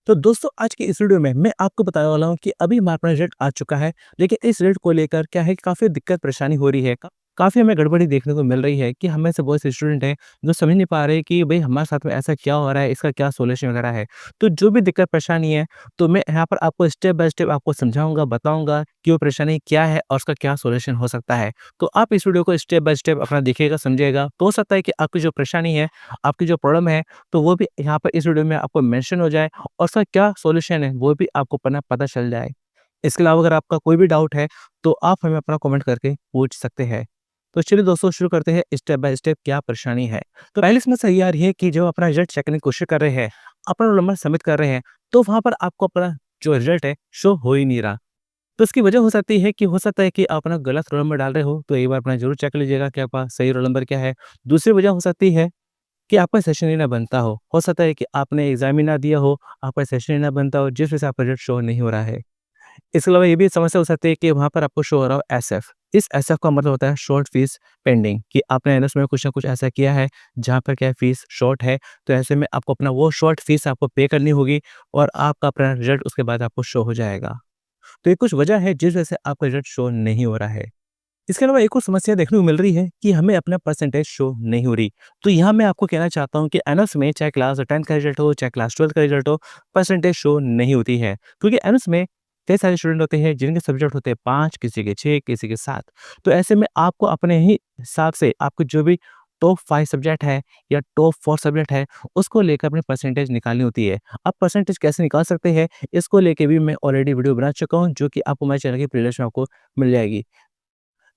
तो दोस्तों आज की इस वीडियो में मैं आपको बताने वाला हूँ कि अभी हमारा अपना रिजल्ट आ चुका है। लेकिन इस रिजल्ट को लेकर क्या है कि काफ़ी दिक्कत परेशानी हो रही है। काफ़ी हमें गड़बड़ी देखने को मिल रही है कि हम में से बहुत से स्टूडेंट हैं जो समझ नहीं पा रहे कि भई हमारे साथ में ऐसा क्या हो रहा है, इसका क्या सॉल्यूशन वगैरह है। तो जो भी दिक्कत परेशानी है, तो मैं यहाँ पर आपको स्टेप बाय स्टेप आपको समझाऊँगा, बताऊँगा कि वो परेशानी क्या है और उसका क्या सॉल्यूशन हो सकता है। तो आप इस वीडियो को स्टेप बाय स्टेप अपना देखिएगा, समझिएगा। तो हो सकता है कि आपकी जो परेशानी है, आपकी जो प्रॉब्लम है, तो वो भी यहाँ पर इस वीडियो में आपको मेंशन हो जाए और उसका क्या सॉल्यूशन है वो भी आपको पता चल जाए। इसके अलावा अगर आपका कोई भी डाउट है तो आप हमें अपना कमेंट करके पूछ सकते हैं। तो चलिए दोस्तों शुरू करते हैं स्टेप बाय स्टेप क्या परेशानी है। तो पहली समस्या ये आ रही है कि जब अपना रिजल्ट चेक करने की कोशिश कर रहे हैं, अपना रोल नंबर सबमिट कर रहे हैं, तो वहाँ पर आपको अपना जो रिजल्ट है शो हो ही नहीं रहा। तो इसकी वजह हो सकती है कि हो सकता है कि आप अपना गलत रोल नंबर डाल रहे हो, तो एक बार अपना ज़रूर चेक कर लीजिएगा कि आपका सही रोल नंबर क्या है। दूसरी वजह हो सकती है कि आपका सेशन ही ना बनता हो। हो सकता है कि आपने एग्ज़ाम ही ना दिया हो, आपका सेशन ही ना बनता हो, जिस वजह से आपका रिज़ल्ट शो नहीं हो रहा है। इसके अलावा ये भी समस्या हो सकती है कि वहाँ पर आपको शो हो रहा हो एसएफ। इस एसएफ का मतलब होता है शॉर्ट फीस पेंडिंग, कि आपने एनएस में कुछ ना कुछ ऐसा किया है, जहाँ पर क्या है फीस शॉर्ट है, तो ऐसे में आपको अपना वो शॉर्ट फीस आपको पे करनी होगी और आपका अपना रिज़ल्ट उसके बाद आपको शो हो जाएगा। तो ये कुछ वजह है जिस वजह से आपका रिज़ल्ट शो नहीं हो रहा है। इसके अलावा एक और समस्या देखने को मिल रही है कि हमें अपना परसेंटेज शो नहीं हो रही। तो यहाँ मैं आपको कहना चाहता हूँ कि एनएस में चाहे क्लास 10th का रिजल्ट हो, चाहे क्लास 12th का रिजल्ट हो, परसेंटेज शो नहीं होती है। क्योंकि एनएस में कई सारे स्टूडेंट होते हैं जिनके सब्जेक्ट होते हैं 5, किसी के 6, किसी के 7। तो ऐसे में आपको अपने ही हिसाब से आपके जो भी टॉप 5 सब्जेक्ट है या टॉप 4 सब्जेक्ट है, उसको लेकर अपनी परसेंटेज निकालनी होती है। अब परसेंटेज कैसे निकाल सकते हैं, इसको लेके भी मैं ऑलरेडी वीडियो बना चुका हूँ, जो कि आपको मेरे चैनल की प्लेलिस्ट में आपको मिल जाएगी।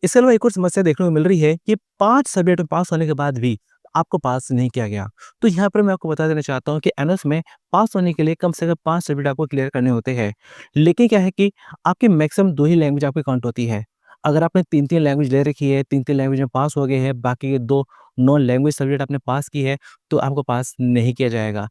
इसके अलावा एक और समस्या देखने को मिल रही है कि 5 सब्जेक्ट में पास होने के बाद भी आपको पास नहीं किया गया। तो यहाँ पर मैं आपको बता देना चाहता हूँ कि एनएस में पास होने के लिए कम से कम 5 सब्जेक्ट आपको क्लियर करने होते हैं। लेकिन क्या है कि आपकी मैक्सिमम 2 ही लैंग्वेज आपकी काउंट होती है। अगर आपने 3-3 लैंग्वेज ले रखी है, 3-3 लैंग्वेज में पास हो गए हैं, बाकी के 2 नॉन लैंग्वेज सब्जेक्ट आपने पास की है, तो आपको पास नहीं किया जाएगा।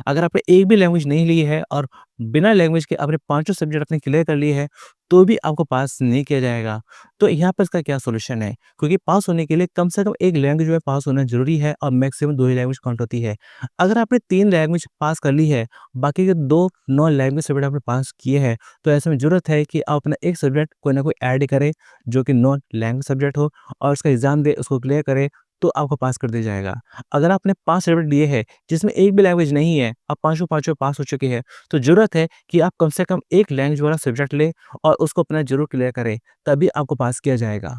अगर आपने एक भी लैंग्वेज नहीं ली है और बिना लैंग्वेज के आपने पाँचों सब्जेक्ट आपने क्लियर कर लिए हैं, तो भी आपको पास नहीं किया जाएगा। तो यहाँ पर इसका क्या सॉल्यूशन है? क्योंकि पास होने के लिए कम से कम 1 लैंग्वेज में पास होना ज़रूरी है और मैक्सिमम 2 ही लैंग्वेज काउंट होती है। अगर आपने 3 लैंग्वेज पास कर ली है, बाकी के 2 नॉन लैंग्वेज सब्जेक्ट आपने पास किए हैं, तो ऐसे में ज़रूरत है कि आप अपना एक सब्जेक्ट कोई ना कोई ऐड करें, जो कि नॉन लैंग्वेज सब्जेक्ट हो और उसका एग्ज़ाम दें, उसको क्लियर करें, तो आपको पास कर दिया जाएगा। अगर आपने 5 सब्जेक्ट लिए हैं, जिसमें एक भी लैंग्वेज नहीं है, आप पाँचों पास हो चुके हैं, तो ज़रूरत है कि आप कम से कम 1 लैंग्वेज वाला सब्जेक्ट लें और उसको अपना ज़रूर क्लियर करें, तभी आपको पास किया जाएगा।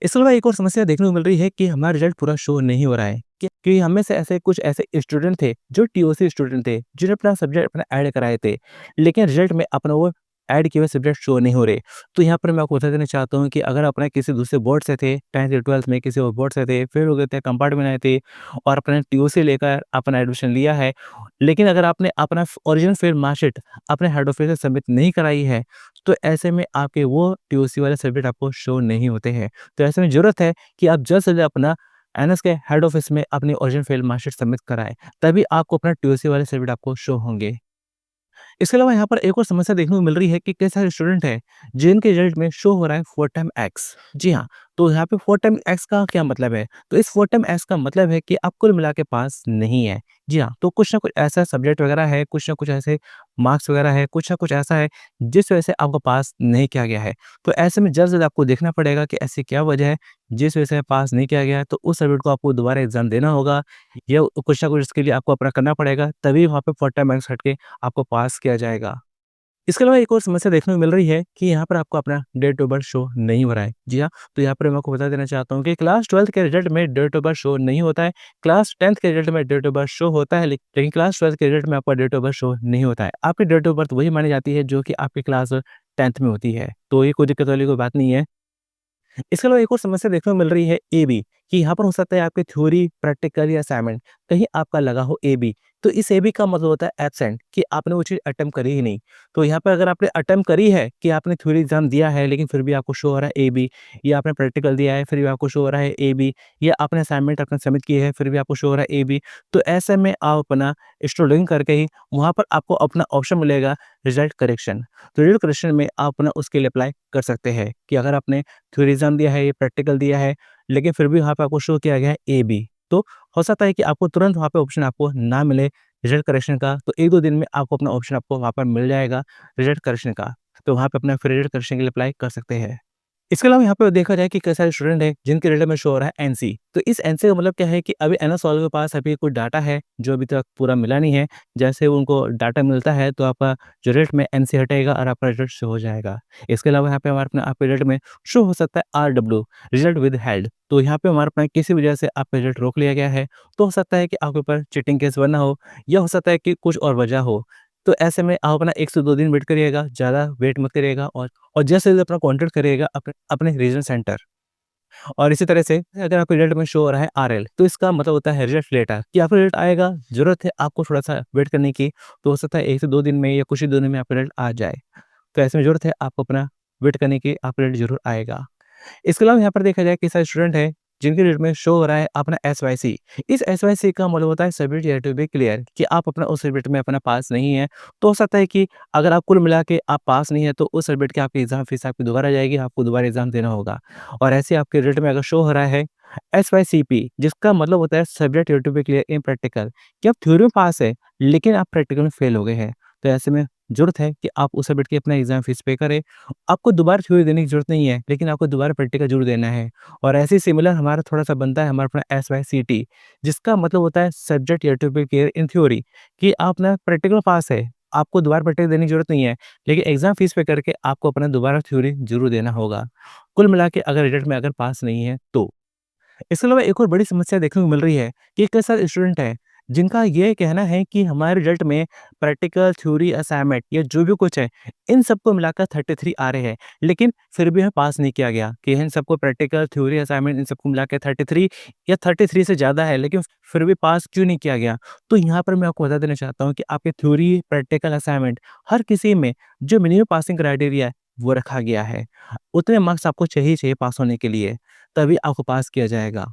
इसके अलावा एक और समस्या देखने को मिल रही है कि हमारा रिजल्ट पूरा शो नहीं हो रहा है। कि हम में से ऐसे कुछ ऐसे स्टूडेंट थे, जो टीओसी स्टूडेंट थे, जिन्होंने अपना सब्जेक्ट अपना ऐड कराए थे, लेकिन रिजल्ट में अपना वो ऐड किए हुए सब्जेक्ट शो नहीं हो रहे। तो यहाँ पर मैं आपको बता देना चाहता हूँ कि अगर अपने किसी दूसरे बोर्ड से थे, 10th या 12th में किसी और बोर्ड से थे, फेल हो गए थे, कंपार्टमेंट आए थे और अपना टीओसी लेकर अपना एडमिशन लिया है, लेकिन अगर आपने अपना ओरिजिनल फेल मार्कशीट अपने हेड ऑफिस से सबमिट नहीं कराई है, तो ऐसे में आपके वो टीओसी वाले सब्जेक्ट आपको शो नहीं होते हैं। तो ऐसे में ज़रूरत है कि आप जल्द से जल्द अपना एनएस के हेड ऑफिस में अपनी ओरिजिनल फेल मार्कशीट सबमिट कराएँ, तभी आपको अपना टीओसी वाले सब्जेक्ट आपको शो होंगे। इसके अलावा यहाँ पर एक और समस्या देखने को मिल रही है कि कई सारे स्टूडेंट हैं, जिनके रिजल्ट में शो हो रहा है 4 टाइम एक्स। जी हाँ, तो यहाँ पे 4 टाइम एक्स का क्या मतलब है? तो इस 4 टाइम एक्स का मतलब है कि आप कुल मिला के पास नहीं है। जी हाँ, तो कुछ ना कुछ ऐसा सब्जेक्ट वगैरह है, कुछ ना कुछ ऐसे मार्क्स वगैरह है, कुछ ना कुछ ऐसा है, जिस वजह से आपको पास नहीं किया गया है। तो ऐसे में जल्द से जल्द आपको देखना पड़ेगा कि ऐसी क्या वजह है, जिस वजह से पास नहीं किया गया है, तो उस सब्जेक्ट को आपको दोबारा एग्ज़ाम देना होगा या कुछ ना कुछ इसके लिए आपको अपना करना पड़ेगा, तभी वहाँ पे 4 टाइम एक्स हट के आपको पास किया जाएगा। इसके अलावा एक और समस्या देखने को मिल रही है कि यहाँ पर आपको अपना डेट ऑफ बर्थ शो नहीं हो रहा है। जी हाँ, तो यहाँ पर मैं आपको बता देना चाहता हूँ कि क्लास 12th के रिजल्ट में डेट ऑफ बर्थ शो नहीं होता है। क्लास 10th के रिजल्ट में डेट ऑफ बर्थ शो होता है, लेकिन क्लास 12th के रिजल्ट में आपका डेट ऑफ बर्थ शो नहीं होता है। आपकी डेट ऑफ बर्थ वही मानी जाती है जो कि आपकी क्लास 10th में होती है। तो ये कोई दिक्कत वाली कोई बात नहीं है। इसके अलावा एक और समस्या देखने को मिल रही है एबी, कि यहाँ पर हो सकता है आपकी थ्योरी, प्रैक्टिकल या असाइनमेंट कहीं आपका लगा हो एबी। तो इस एबी का मतलब होता है एब्सेंट, कि आपने वो चीज़ अटेम्प्ट करी ही नहीं। तो यहाँ पर अगर आपने अटेम्प्ट करी है कि आपने थ्योरी एग्ज़ाम दिया है, लेकिन फिर भी आपको शो हो रहा है एबी, या आपने प्रैक्टिकल दिया है फिर भी आपको शो हो रहा है एबी, या आपने असाइनमेंट अपना सबमिट किए है फिर भी आपको शो हो रहा है एबी, तो ऐसे में आप अपना स्टूडिंग करके ही वहाँ पर आपको अपना ऑप्शन मिलेगा रिजल्ट करेक्शन। तो रिजल्ट करेक्शन में आप अपना उसके लिए अप्लाई कर सकते हैं कि अगर आपने थ्योरी एग्ज़ाम दिया है, ये प्रैक्टिकल दिया है, लेकिन फिर भी वहाँ पे आपको शो किया गया है ए बी। तो हो सकता है कि आपको तुरंत वहाँ पे ऑप्शन आपको ना मिले, रिजल्ट करेक्शन का, तो 1-2 दिन में आपको अपना ऑप्शन आपको वहाँ पर मिल जाएगा रिजल्ट करेक्शन का। तो वहाँ पे अपना फिर रिजल्ट करेक्शन के लिए अप्लाई कर सकते हैं। इसके अलावा यहाँ पे देखा जाए कि कई सारे स्टूडेंट हैं जिनके रिजल्ट में शो हो रहा है एनसी। तो इस एनसी का मतलब क्या है कि अभी एनएस वालों के पास अभी कोई डाटा है जो अभी तक पूरा मिला नहीं है। जैसे उनको डाटा मिलता है तो आपका जो रिजल्ट में एनसी हटेगा और आपका रिजल्ट शो हो जाएगा। इसके अलावा यहाँ पे हमारे अपना आपके रिजल्ट में शो हो सकता है आरडब्ल्यू रिजल्ट विद हेल्ड। तो यहाँ पे हमारे अपना किसी वजह से आपका रिजल्ट रोक लिया गया है। तो हो सकता है कि आपके ऊपर चीटिंग केस बना हो या हो सकता है कि कुछ और वजह हो। तो ऐसे में आप अपना 1 से 2 दिन वेट करिएगा, ज़्यादा वेट मत करिएगा और जैसे अपना कॉन्टैक्ट करिएगा अपने अपने रीजन सेंटर। और इसी तरह से अगर आपके रिजल्ट में शो हो रहा है आरएल, तो इसका मतलब होता है रिजल्ट लेटर कि आपका रिजल्ट आएगा, ज़रूरत है आपको थोड़ा-सा वेट करने की। तो हो सकता है 1 से 2 दिन में या कुछ ही दिनों में आपका रिजल्ट आ जाए। तो ऐसे में ज़रूरत है आपको अपना वेट करने की, आपका रिजल्ट ज़रूर आएगा। इसके अलावा यहाँ पर देखा जाए कई सारे स्टूडेंट हैं जिनके रिजल्ट में शो हो रहा है अपना एसवाईसी। इस एसवाईसी का मतलब होता है subject you have to be clear कि आप अपना उस सब्जेक्ट में अपना पास नहीं है। तो हो सकता है कि अगर आप कुल मिला के आप पास नहीं है तो उस सब्जेक्ट की आपकी एग्ज़ाम फीस आपकी दोबारा जाएगी, आपको दोबारा एग्ज़ाम देना होगा। और ऐसे आपके रिजल्ट में अगर शो हो रहा है एसवाईसीपी, जिसका मतलब होता है subject you have to be clear in practical, कि आप थ्योरी में पास है लेकिन आप प्रैक्टिकल में फेल हो गए हैं। तो ऐसे में ज़रूरत है कि आप उस सब्जेक्ट की अपना एग्ज़ाम फीस पे करें। आपको दोबारा थ्योरी देने की ज़रूरत नहीं है, लेकिन आपको दोबारा प्रैक्टिकल ज़रूर देना है। और ऐसे ही सिमिलर हमारा थोड़ा-सा बनता है हमारा अपना एसवाईसीटी, जिसका मतलब होता है subject you have to be clear in theory, कि आप ना प्रैक्टिकल पास है, आपको दोबारा प्रैक्टिकल देने की ज़रूरत नहीं है, लेकिन एग्ज़ाम फीस पे करके आपको अपना दोबारा थ्योरी ज़रूर देना होगा। कुल मिला के अगर रिजल्ट में अगर पास नहीं है तो। इसके अलावा एक और बड़ी समस्या देखने को मिल रही है कि कई सारे स्टूडेंट हैं जिनका ये कहना है कि हमारे रिजल्ट में प्रैक्टिकल, थ्योरी, असाइनमेंट या जो भी कुछ है, इन सबको मिलाकर 33 आ रहे हैं, लेकिन फिर भी हमें पास नहीं किया गया कि इन सबको प्रैक्टिकल, थ्योरी, असाइनमेंट इन सबको मिला के 33 या 33 से ज़्यादा है, लेकिन फिर भी पास क्यों नहीं किया गया? तो यहाँ पर मैं आपको बता देना चाहता हूँ कि आपके थ्योरी, प्रैक्टिकल, असाइनमेंट हर किसी में जो मिनिमम पासिंग क्राइटेरिया है, वो रखा गया है। उतने मार्क्स आपको चाहिए चाहिए पास होने के लिए, तभी आपको पास किया जाएगा।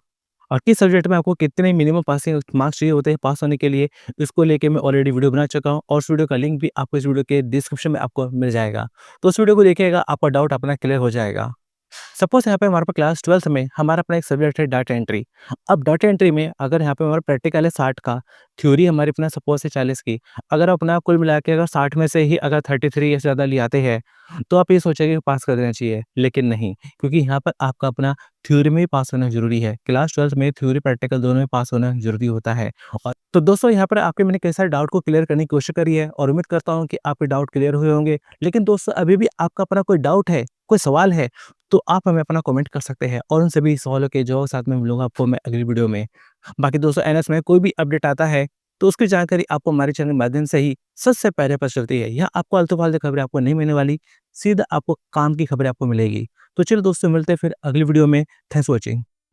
और किस सब्जेक्ट में आपको कितने मिनिमम पासिंग मार्क्स चाहिए होते हैं पास होने के लिए, इसको लेके मैं ऑलरेडी वीडियो बना चुका हूँ और उस वीडियो का लिंक भी आपको इस वीडियो के डिस्क्रिप्शन में आपको मिल जाएगा। तो उस वीडियो को देखिएगा, आपका डाउट अपना क्लियर हो जाएगा। सपोज़ यहाँ पे हमारे पास क्लास 12th में हमारा अपना एक सब्जेक्ट है डाटा एंट्री। अब डाटा एंट्री में अगर यहाँ पे हमारा प्रैक्टिकल है 60 का, थ्योरी हमारी अपना सपोज़ है 40 की। अगर अपना कुल मिला के अगर 60 में से ही अगर 33 या ज़्यादा ले आते हैं, तो आप ये सोचेंगे कि पास कर देना चाहिए, लेकिन नहीं, क्योंकि यहाँ पर आपका अपना थ्योरी में ही पास होना ज़रूरी है। क्लास 12th में थ्योरी प्रैक्टिकल दोनों में पास होना ज़रूरी होता है। और तो दोस्तों यहाँ पर आपके मैंने कई सारे डाउट को क्लियर करने की कोशिश करी है और उम्मीद करता हूँ कि आपके डाउट क्लियर हुए होंगे। लेकिन दोस्तों अभी भी आपका अपना कोई डाउट है, कोई सवाल है, तो आप हमें अपना कमेंट कर सकते हैं और उन सभी सवालों के जवाब साथ में मिलूँगा आपको मैं अगली वीडियो में। बाकी दोस्तों एनएस में कोई भी अपडेट आता है, तो उसकी जानकारी आपको हमारे चैनल के माध्यम से ही सबसे पहले पता चलती है। यहाँ आपको आलतू-फालतू खबरें आपको नहीं मिलने वाली, सीधा आपको काम की खबरें आपको मिलेगी। तो चलिए दोस्तों मिलते हैं फिर अगली वीडियो में। Thanks for watching.